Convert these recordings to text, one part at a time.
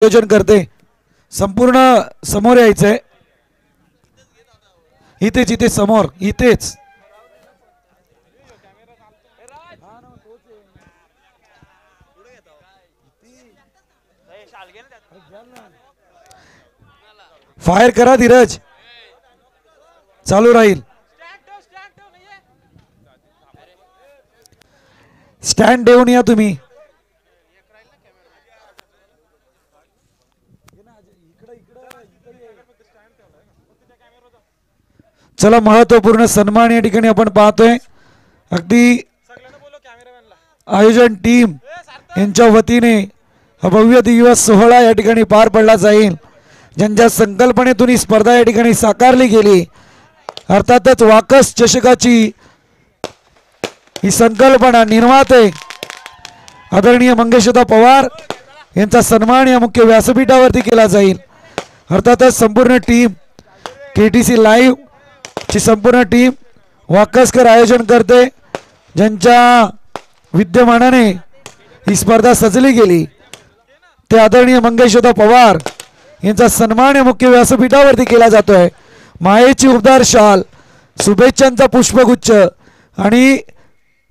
आयोजन करते संपूर्ण समोर यायचंय इथेच इथे समोर इथेच फायर करा धीरज चालू राहील स्टँड देऊन या तुम्ही चला महत्वपूर्ण सन्मान या ठिकाणी आपण पाहतोय अगदी आयोजन टीम यांच्या वतीने हा भव्य दिवस सोहळा या ठिकाणी पार पडला जाईल ज्यांच्या संकल्पनेतून ही स्पर्धा या ठिकाणी साकारली गेली अर्थातच वाकस चषकाची ही संकल्पना निर्माते आदरणीय मंगेशदा पवार यांचा सन्मान या मुख्य व्यासपीठावरती केला जाईल अर्थातच संपूर्ण टीम केटीसी लाईव्ह ची संपूर्ण टीम वाकसकर आयोजन करते ज्यांच्या विद्यमानाने ही स्पर्धा सजली गेली ते आदरणीय मंगेशदा पवार यांचा सन्मान या मुख्य व्यासपीठावरती केला जातोय मायेची उबदार शाल शुभेच्छांचा पुष्पगुच्छ आणि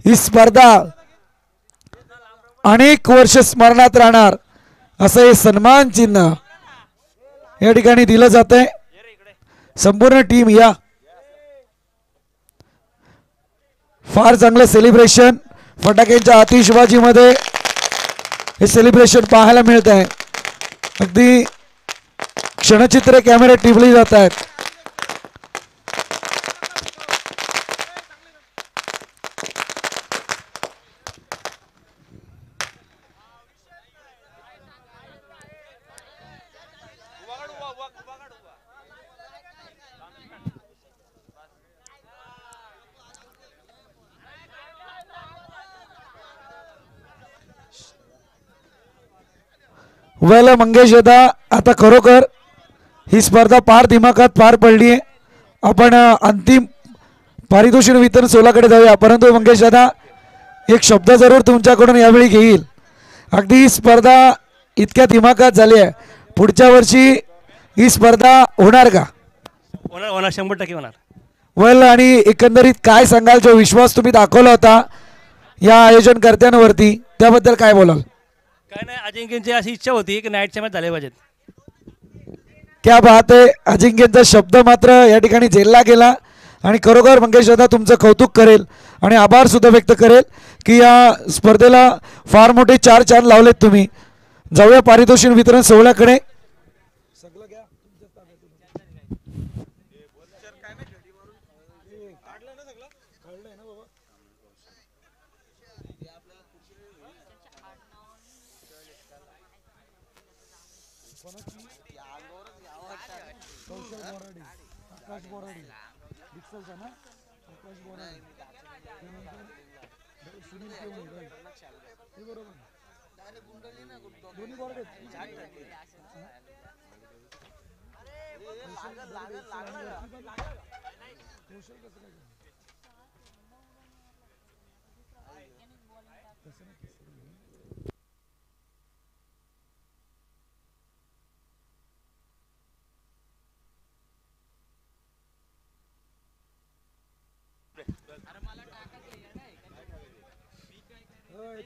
ही स्पर्धा अनेक वर्ष स्मरणात राहणार असं हे सन्मान चिन्ह या ठिकाणी दिलं जातंय संपूर्ण टीम या फार चांगलं सेलिब्रेशन फटाक्यांच्या आतिषबाजीमध्ये हे सेलिब्रेशन पाहायला मिळत आहे अगदी क्षणचित्र कॅमेरे टिपली जात आहेत वेल मंगेश दादा आता खरोखर ही स्पर्धा पार दिमाखात पार पडली आहे आपण अंतिम पारितोषिक वितरण सोलाकडे जाऊया परंतु मंगेश दादा एक शब्द जरूर तुमच्याकडून यावेळी घेईल अगदी ही स्पर्धा इतक्या दिमाखात झाली आहे पुढच्या वर्षी ही स्पर्धा होणार का होणार 100% होणार वेल आणि एकंदरीत काय सांगाल जो विश्वास तुम्ही दाखवला होता या आयोजनकर्त्यांवरती त्याबद्दल काय बोलाल काय नाही अजिंक्यची अशी इच्छा होती की नाईटच्या मॅच झाले पाहिजेत क्या बात आहे अजिंक्यचा शब्द मात्र या ठिकाणी झेलला गेला आणि खरोखर मंगेश दादा तुमचं कौतुक करेल आणि आभार सुद्धा व्यक्त करेल की या स्पर्धेला फार मोठे 4 चांद लावलेत तुम्ही जाऊया पारितोषिक वितरण सोहळ्याकडे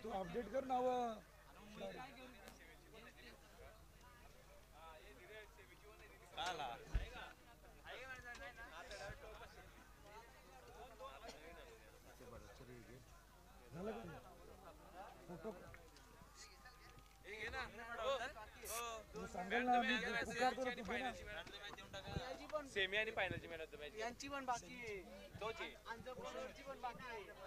तू अपडेट कर नाव सेमी आणि फायनलची मॅच यांची पण बाकी आहे तोची अंजपूरची पण बाकी आहे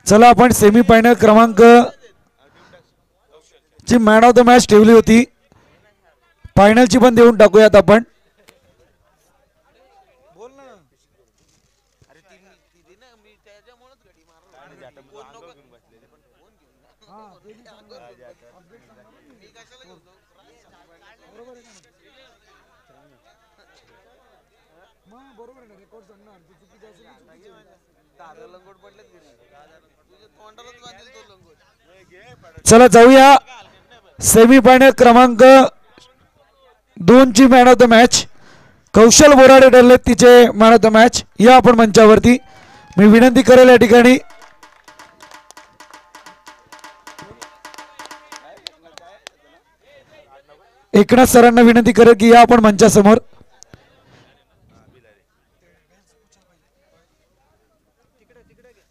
चला आपण सेमी फायनल क्रमांक ची मॅन ऑफ द मॅच ठेवली होती फायनलची पण देऊन टाकूयात आपण चला जाऊया सेमीफायनल क्रमांक 2 ची मॅन ऑफ द मॅच कौशल बोराडे ठरले तिचे मॅन ऑफ द मॅच. या आपण मंचावरती. मी विनंती करेल या ठिकाणी एकनाथ सरांना विनंती करेल की या आपण मंचासमोर.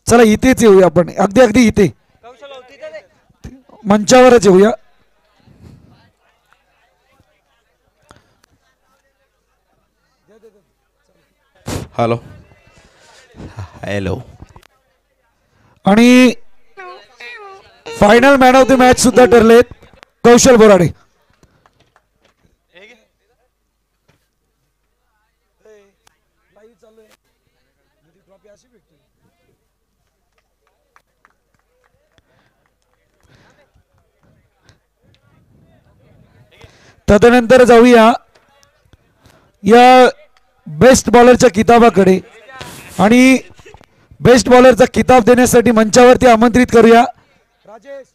चला इथेच येऊया आपण. अगदी अगदी इथे मंचावरच येऊया. Hello hello. आणि final man of the match सुद्धा ठरलेत कौशल बोराडे. तदनंतर जाऊया या बेस्ट बॉलरच्या किताबाकडे. आणि बेस्ट बॉलरचा किताब देण्यासाठी मंचावरती आमंत्रित करूया राजेश.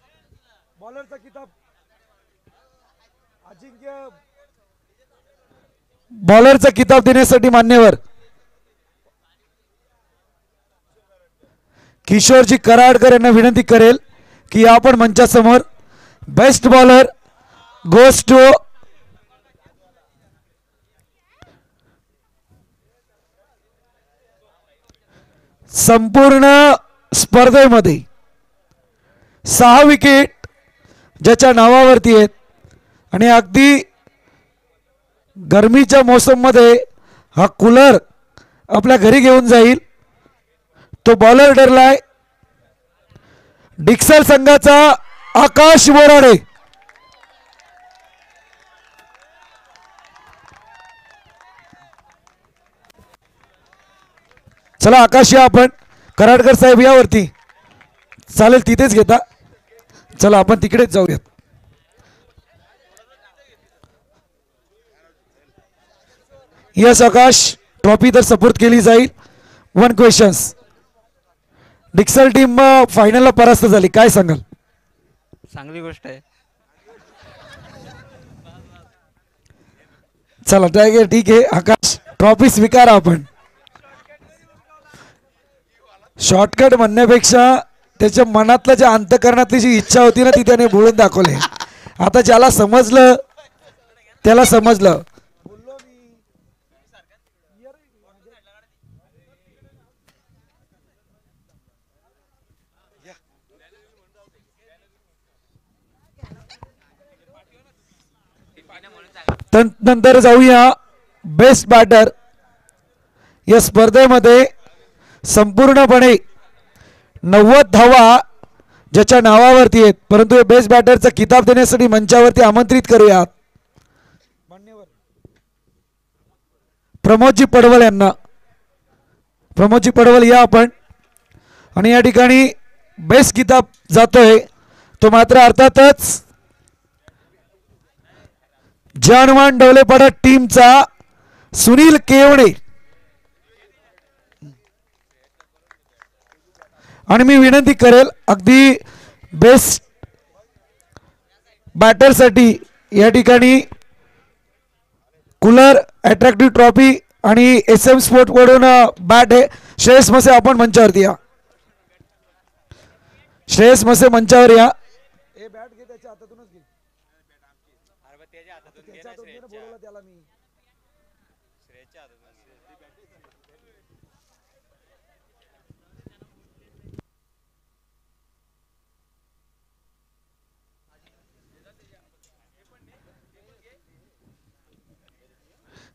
बॉलरचा किताब अजिंक्य बॉलरचा किताब देण्यासाठी मान्यवर किशोरजी कराडकर यांना विनंती करेल की आपण मंचासमोर. बेस्ट बॉलर गोस टू संपूर्ण स्पर्धेमध्ये 6 विकेट ज्याच्या नावावरती आहेत आणि अगदी गरमीच्या मोसममध्ये हा कूलर आपल्या घरी घेऊन जाईल तो बॉलर ठरलाय डिक्सल संघाचा आकाश बोराडे. चला आकाश या आपण. कराडकर साहेब यावरती. चालेल तिथेच घेता. चला आपण तिकडेच जाऊयात. यस आकाश ट्रॉफी तर सपोर्ट केली जाईल. 1 क्वेश्चन्स. डिक्सल टीम फायनलला परास्त झाली काय सांगाल? चांगली गोष्ट आहे. चला ठीक आहे आकाश ट्रॉफी स्वीकारा आपण. शॉर्टकट म्हणण्यापेक्षा त्याच्या मनातलं ज्या अंतकरणातली जी इच्छा होती ना ती त्याने बोलून दाखवली. आता ज्याला समजलं त्याला समजलं. नंतर जाऊया बेस्ट बॅटर. या स्पर्धेमध्ये संपूर्णपणे 90 धावा ज्याच्या नावावरती आहेत परंतु हे बेस्ट बॅटरचा किताब देण्यासाठी मंचावरती आमंत्रित करूया प्रमोदजी पडवळ यांना. प्रमोदजी पडवळ या आपण. आणि या ठिकाणी बेस्ट किताब जातोय तो मात्र अर्थातच जानवान डवलेपाडा टीमचा सुनील केवणे. आणि मी विनंती करेल अगदी बेस्ट बॅटरसाठी या ठिकाणी कूलर अट्रॅक्टिव्ह ट्रॉफी आणि SM स्पोर्ट कडून बॅट आहे. श्रेयस मसे आपण मंचावरती या. श्रेयस मसे मंचावर या. बॅट घे त्याच्या हातातूनच घे. त्याच्या हातून घे ना बोलवलं त्याला मी.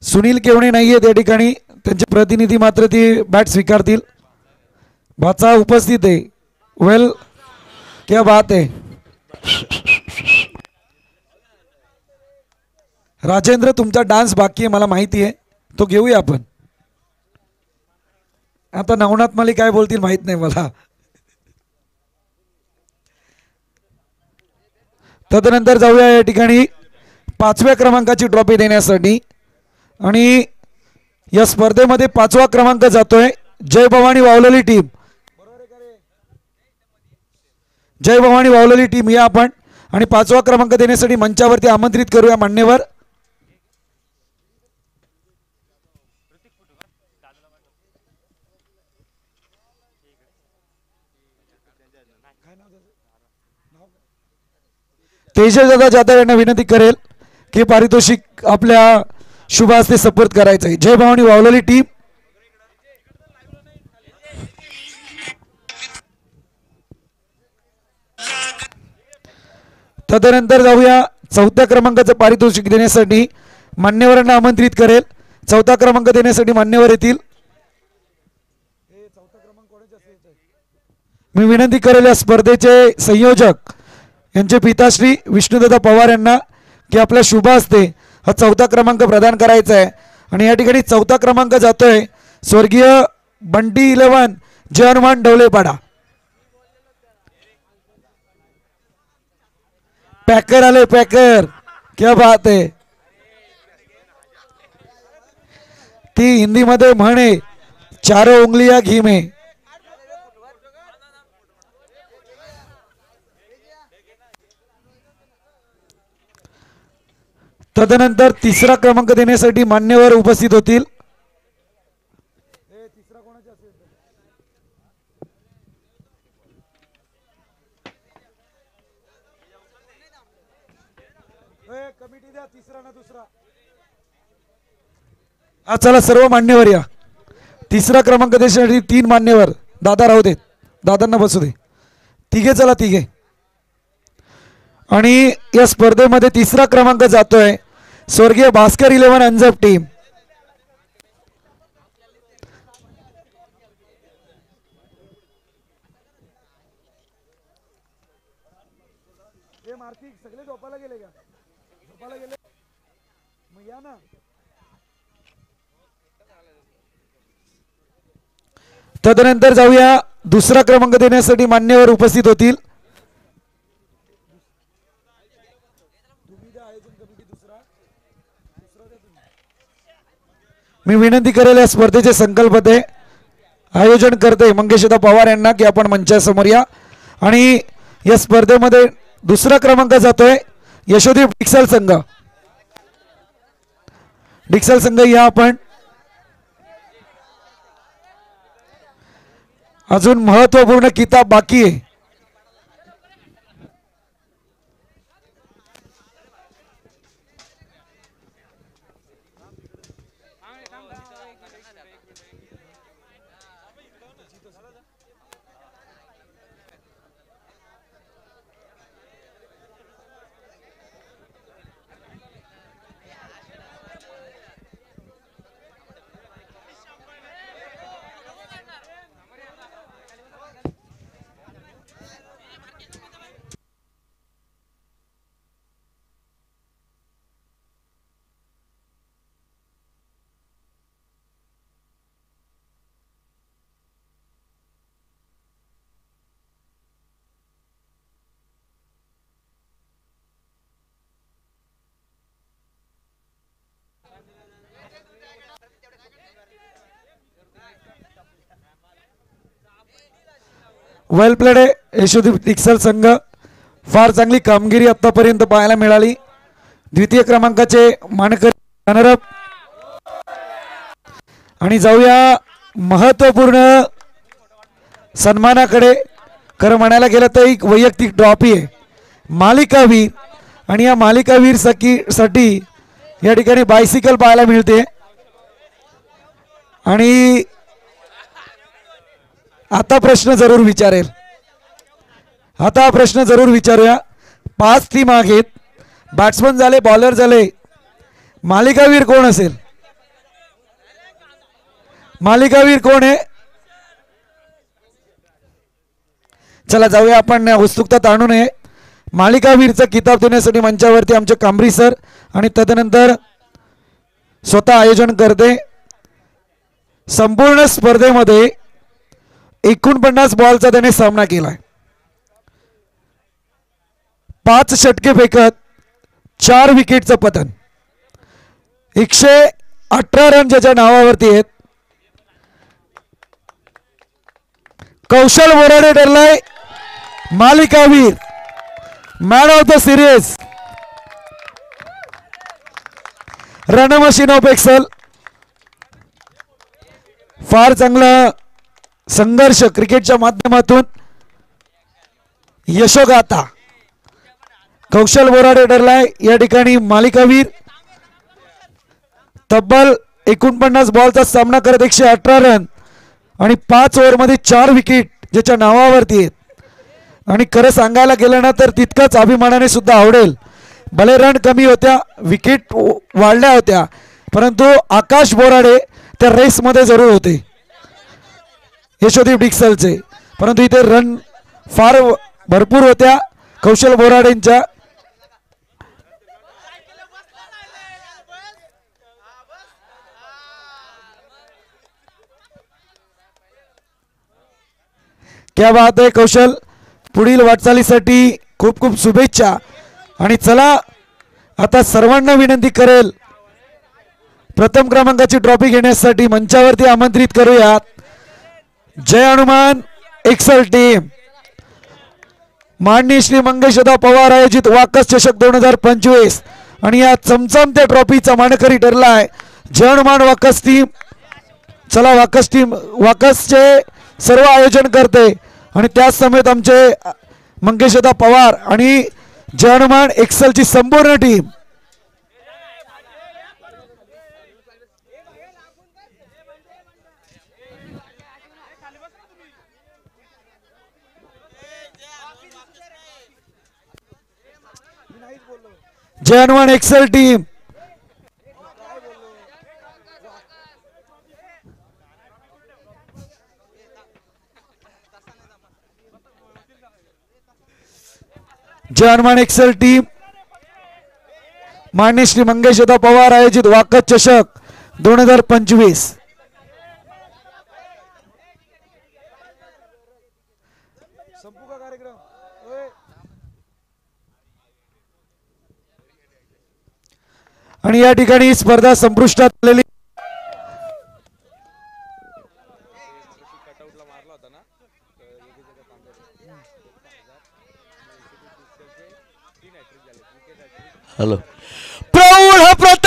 सुनील केवणे नाहीये त्या ठिकाणी. त्यांचे प्रतिनिधी मात्र ती बॅट स्वीकारतील. भाचा उपस्थित आहे. वेल क्या बात आहे. राजेंद्र तुमचा डान्स बाकी आहे मला माहिती आहे तो घेऊया आपण. आता नवनाथ माली काय बोलतील माहित नाही मला. तदनंतर जाऊया या ठिकाणी 5व्या क्रमांकाची ट्रॉफी देण्यासाठी. आणि या स्पर्धेमध्ये 5वा क्रमांक जातोय जय भवानी वावलेली टीम. जय भवानी वावलेली टीम या आपण आणि 5वा क्रमांक देण्यासाठी मंचावरती आमंत्रित करूया मान्यवर. तेजदादा जाधव यांना विनंती करेल की पारितोषिक आपल्या शुभ हस्ते सपोर्ट करायचं आहे. जय भवानी वावलेली टीम. तदनंतर जाऊया 4थ्या क्रमांकाचं पारितोषिक देण्यासाठी मान्यवरांना आमंत्रित करेल. 4था क्रमांक देण्यासाठी मान्यवर येतील. मी विनंती करेल या स्पर्धेचे संयोजक यांचे पिताश्री विष्णुदादा पवार यांना की आपल्या शुभ हस्ते हा 4था क्रमांक प्रदान करायचा आहे. आणि या ठिकाणी 4था क्रमांक जातोय स्वर्गीय बंटी 11 जय हनुमान डवलेपाडा. पैकर आले पैकर, क्या बात है. ती हिंदी मध्ये म्हणे चारों उंगलियां घी में. तदनंतर 3रा क्रमांक देण्यासाठी मान्यवर उपस्थित होतील. चला सर्व मान्यवर या. 3रा क्रमांक देण्यासाठी 3 मान्यवर. दादा राहू देत, दादांना बसू दे. तिघे चला तिघे. आणि या स्पर्धेमध्ये 3रा क्रमांक जातोय स्वर्गीय भास्कर 11 अंजप टीम. सगळे झोपायला गेले का? झोपायला गेले मग या ना. तदनंतर जाऊया 2रा क्रमांक देण्यासाठी मान्यवर उपस्थित होतील. मी विनंती करेल या स्पर्धेचे संकल्पते आयोजन करते मंगेशदा पवार यांना की आपण मंचासमोर या. आणि या स्पर्धेमध्ये 2रा क्रमांक जातोय यशोदीप डिक्सल संघ. डिक्सल संघ या आपण. अजून महत्वपूर्ण किताब बाकी आहे. वेल प्लेड आहे यशोदीप डिक्सल संघ. फार चांगली कामगिरी आतापर्यंत पाहायला मिळाली. 2य क्रमांकाचे मानकरी रनरअप. आणि जाऊया महत्वपूर्ण सन्मानाकडे. खरं म्हणायला गेलं तर एक वैयक्तिक ट्रॉफी आहे मालिकावीर. आणि या मालिकावीर साठी या ठिकाणी बायसिकल पाहायला मिळते. आणि आता प्रश्न जरूर विचारेल. आता प्रश्न जरूर विचारूया. 5 टीम आहेत. बॅट्समन झाले, बॉलर झाले. मालिकावीर कोण असेल? मालिकावीर कोण आहे? चला जाऊया आपण. उत्सुकता ताणू नये. मालिकावीरचा किताब देण्यासाठी मंचावरती आमचे कांबरी सर आणि तदनंतर स्वतः आयोजन करते. संपूर्ण स्पर्धेमध्ये 49 बॉलचा त्याने सामना केलाय. 5 षटके फेकत 4 विकेटचं पतन. 18 रन ज्याच्या नावावरती आहेत. कौशल बोराडे ठरलाय मालिकावीर, man of the series, run machine of Excel. फार चांगला संघर्ष क्रिकेटच्या माध्यमातून यशोगाथा. कौशल बोराडे ठरलाय या ठिकाणी मालिकावीर. तब्बल 49 बॉलचा सामना करत 118 रन आणि 5 ओव्हरमध्ये 4 विकेट ज्याच्या नावावरती आहेत. आणि खरं सांगायला गेलं ना तर तितकंच अभिमानाने सुद्धा आवडेल. भले रन कमी होत्या, विकेट वाढल्या होत्या, परंतु आकाश बोराडे त्या रेसमध्ये जरूर होते यशोदीप डिक्सलचे. परंतु इथे रन फार भरपूर होत्या कौशल बोराडेंच्या. क्या बात आहे कौशल, पुढील वाटचालीसाठी खूप खूप शुभेच्छा. आणि चला आता सर्वांना विनंती करेल प्रथम क्रमांकाची ट्रॉफी घेण्यासाठी मंचावरती आमंत्रित करूयात. जय हनुमान एक्सल टीम, माननीय श्री मंगेशदा पवार आयोजित वाकस चषक 2025 आणि या चमचमत्या ट्रॉफीचा मानकरी ठरलाय जय हनुमान वाकस टीम. चला वाकस टीम, वाकसचे सर्व आयोजन करते आणि त्याच समेत आमचे मंगेशदा पवार आणि जय हनुमान एक्सलची संपूर्ण टीम. जय हनुमान एक्सल टीम. जय हनुमान एक्सल टीम, माननीय श्री मंगेशदा पवार आयोजित वाकस चषक 2025. आणि या ठिकाणी स्पर्धा संपुष्टात आलेली. हॅलो, प्रौढ प्रताप